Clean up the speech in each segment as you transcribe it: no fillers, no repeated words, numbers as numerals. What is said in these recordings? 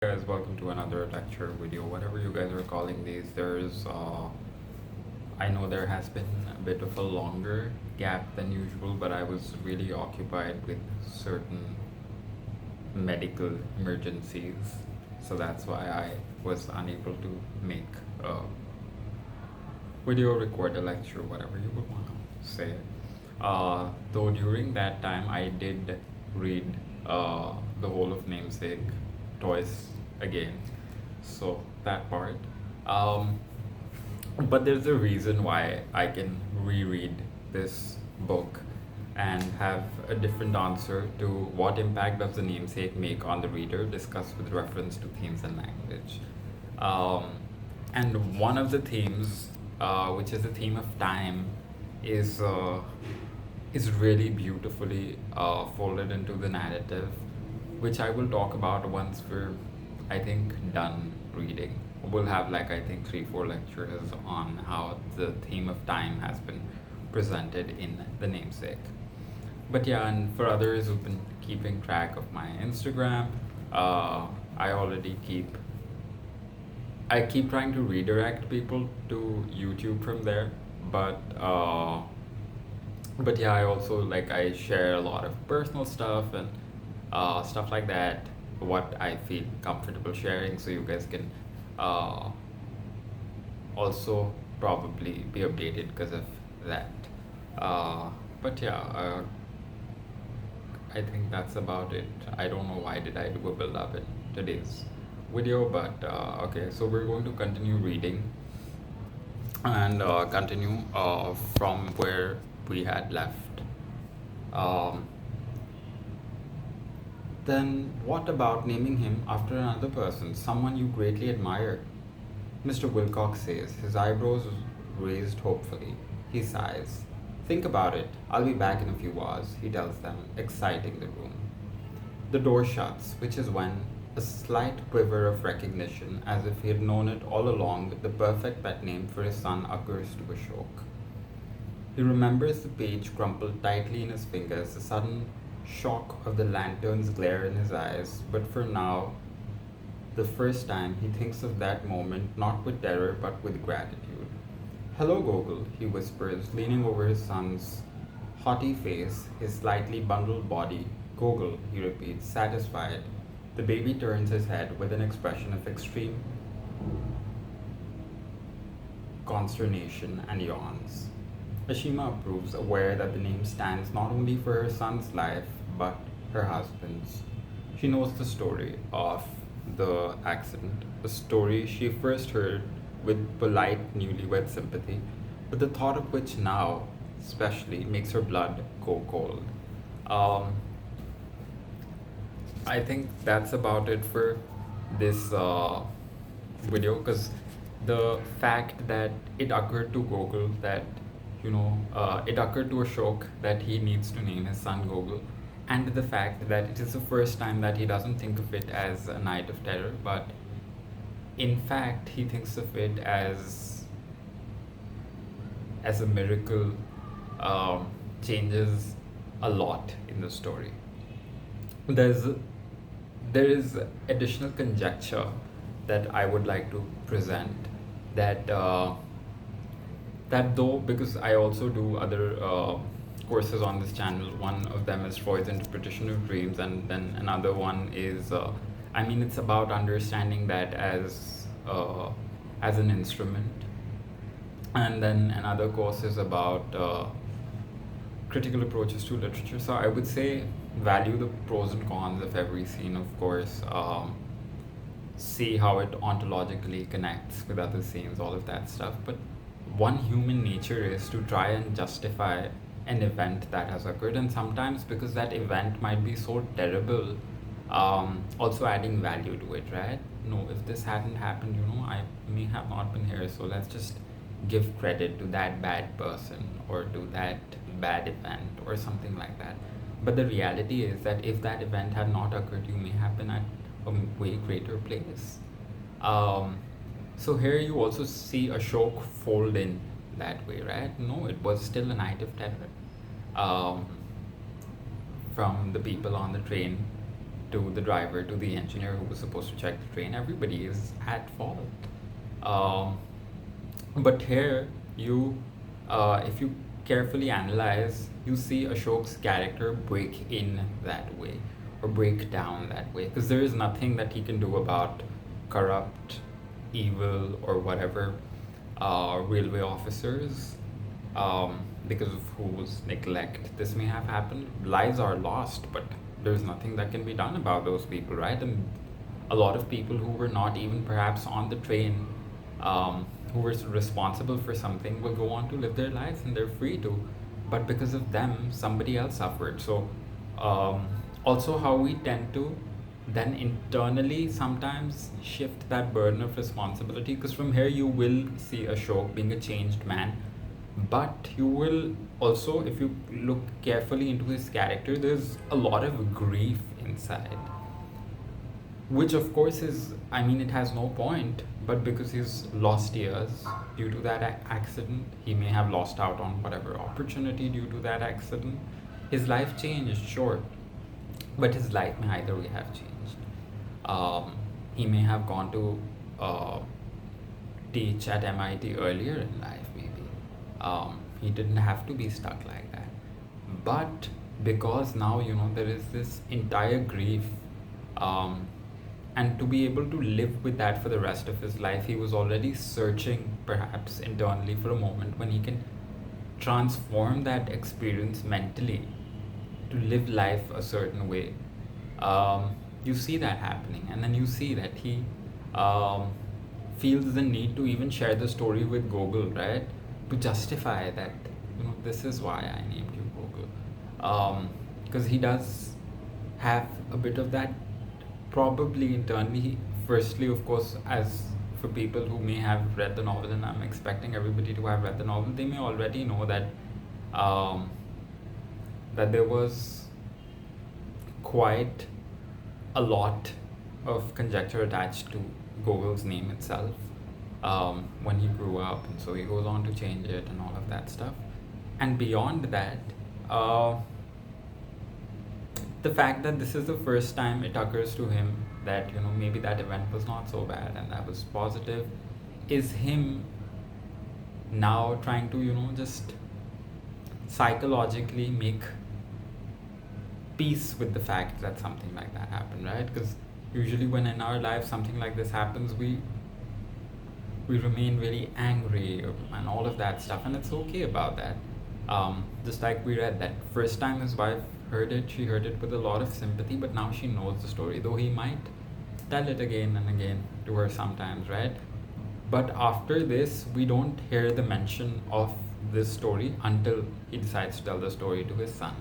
Guys, welcome to another lecture video, whatever you guys are calling these. I know there has been a bit of a longer gap than usual, but I was really occupied with certain medical emergencies, so that's why I was unable to make a video, record a lecture, whatever you would want to say. Though during that time, I did read the whole of Namesake twice again, so that part. Um, but there's a reason why I can reread this book and have a different answer to what impact does the namesake make on the reader, discussed with reference to themes and language. Um, and one of the themes, which is the theme of time, is uh, is really beautifully folded into the narrative, which I will talk about once we're, I think, done reading. We'll have like I think 3-4 lectures on how the theme of time has been presented in the namesake. But yeah, and for others who've been keeping track of my Instagram, I already I keep trying to redirect people to YouTube from there, but yeah, I also like I share a lot of personal stuff and stuff like that, what I feel comfortable sharing, so you guys can uh, also probably be updated because of that. But yeah, I think that's about it. I don't know why did I do a build up in today's video, but okay, so we're going to continue reading and continue from where we had left. Um, then what about naming him after another person, someone you greatly admire? Mr. Wilcox says, his eyebrows raised hopefully. He sighs. Think about it. I'll be back in a few hours, he tells them, exciting the room. The door shuts, which is when a slight quiver of recognition, as if he had known it all along, the perfect pet name for his son occurs to Ashok. He remembers the page crumpled tightly in his fingers, the sudden shock of the lantern's glare in his eyes, but for now, the first time, he thinks of that moment not with terror but with gratitude. Hello, Gogol, he whispers, leaning over his son's haughty face, his slightly bundled body. Gogol, he repeats, satisfied. The baby turns his head with an expression of extreme consternation and yawns. Ashima approves, aware that the name stands not only for her son's life but her husband's. She knows the story of the accident, a story she first heard with polite newlywed sympathy, but the thought of which now, especially, makes her blood go cold. Um, I think that's about it for this video, because the fact that it occurred to Gogol that it occurred to Ashok that he needs to name his son Gogol, and the fact that it is the first time that he doesn't think of it as a night of terror, but in fact he thinks of it as a miracle, changes a lot in the story. There's there is additional conjecture that I would like to present, that that though, because I also do other courses on this channel. One of them is Freud's interpretation of dreams, and then another one is I mean, it's about understanding that as an instrument, and then another course is about critical approaches to literature. So I would say value the pros and cons of every scene, of course. See how it ontologically connects with other scenes, all of that stuff. But one human nature is to try and justify an event that has occurred, and sometimes because that event might be so terrible, also adding value to it, right? No, if this hadn't happened, I may have not been here, so let's just give credit to that bad person or to that bad event or something like that. But the reality is that if that event had not occurred, you may have been at a way greater place. Um, so here you also see Ashok fold in that way, right? No, it was still a night of terror. Um, from the people on the train to the driver, to the engineer who was supposed to check the train. Everybody is at fault. Um, but here, if you carefully analyze, you see Ashok's character break in that way or break down that way because there is nothing that he can do about corrupt, evil, or whatever railway officers because of whose neglect this may have happened. Lives are lost, but there's nothing that can be done about those people, right? And a lot of people who were not even perhaps on the train, who were responsible for something, will go on to live their lives and they're free to. But because of them, somebody else suffered. So, also, how we tend to then internally sometimes shift that burden of responsibility, because from here you will see Ashok being a changed man, but you will also, if you look carefully into his character, there's a lot of grief inside, which of course is, I mean, it has no point, but because he's lost years due to that accident, he may have lost out on whatever opportunity due to that accident. His life changed, sure, but his life may either way have changed. He may have gone to teach at MIT earlier in life, maybe. He didn't have to be stuck like that. But because now, there is this entire grief, and to be able to live with that for the rest of his life, he was already searching perhaps internally for a moment when he can transform that experience mentally to live life a certain way. You see that happening, and then you see that he feels the need to even share the story with Google, right? To justify that, this is why I named you Google. Because he does have a bit of that probably internally. Firstly, of course, as for people who may have read the novel, and I'm expecting everybody to have read the novel, they may already know that that there was quite a lot of conjecture attached to Gogol's name itself when he grew up, and so he goes on to change it and all of that stuff. And beyond that, the fact that this is the first time it occurs to him that maybe that event was not so bad and that was positive, is him now trying to just psychologically make peace with the fact that something like that happened, right? Because usually when in our life something like this happens, we remain really angry and all of that stuff, and it's okay about that. Just like we read that first time his wife heard it, she heard it with a lot of sympathy, but now she knows the story, though he might tell it again and again to her sometimes, right? But after this, we don't hear the mention of this story until he decides to tell the story to his son.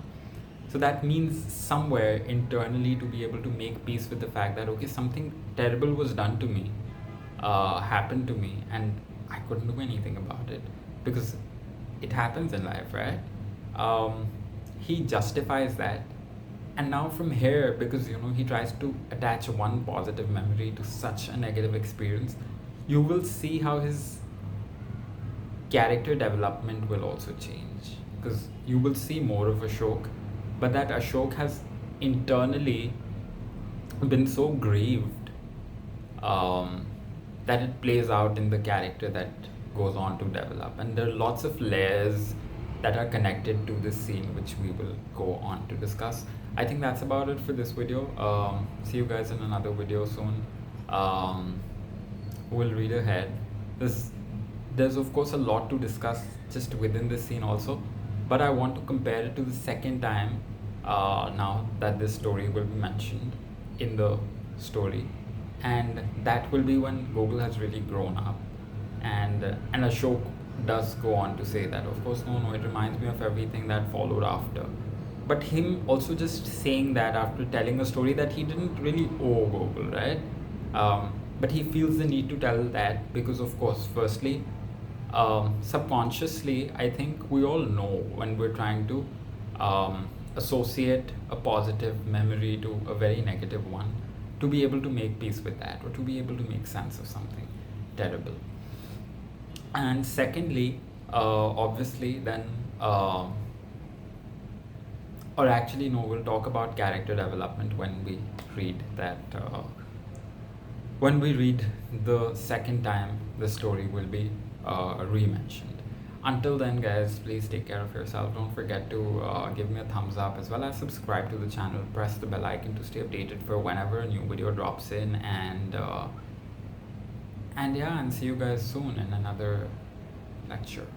So that means somewhere internally to be able to make peace with the fact that, okay, something terrible was done to me, happened to me, and I couldn't do anything about it because it happens in life, right? He justifies that. And now from here, because he tries to attach one positive memory to such a negative experience, you will see how his character development will also change, because you will see more of Ashok, but that Ashok has internally been so grieved that it plays out in the character that goes on to develop. And there are lots of layers that are connected to this scene, which we will go on to discuss. I think that's about it for this video. See you guys in another video soon. We'll read ahead. There's of course a lot to discuss just within this scene also, but I want to compare it to the second time now that this story will be mentioned in the story, and that will be when Gogol has really grown up, and Ashok does go on to say that, of course, no, it reminds me of everything that followed after. But him also just saying that after telling a story that he didn't really owe Gogol, right? But he feels the need to tell that because, of course, firstly, subconsciously, I think we all know when we're trying to associate a positive memory to a very negative one, to be able to make peace with that, or to be able to make sense of something terrible. And secondly, obviously, then or actually no, we'll talk about character development when we read the second time the story will be re-mentioned. Until then, guys, please take care of yourself. Don't forget to give me a thumbs up as well as subscribe to the channel. Press the bell icon to stay updated for whenever a new video drops in. And yeah, and see you guys soon in another lecture.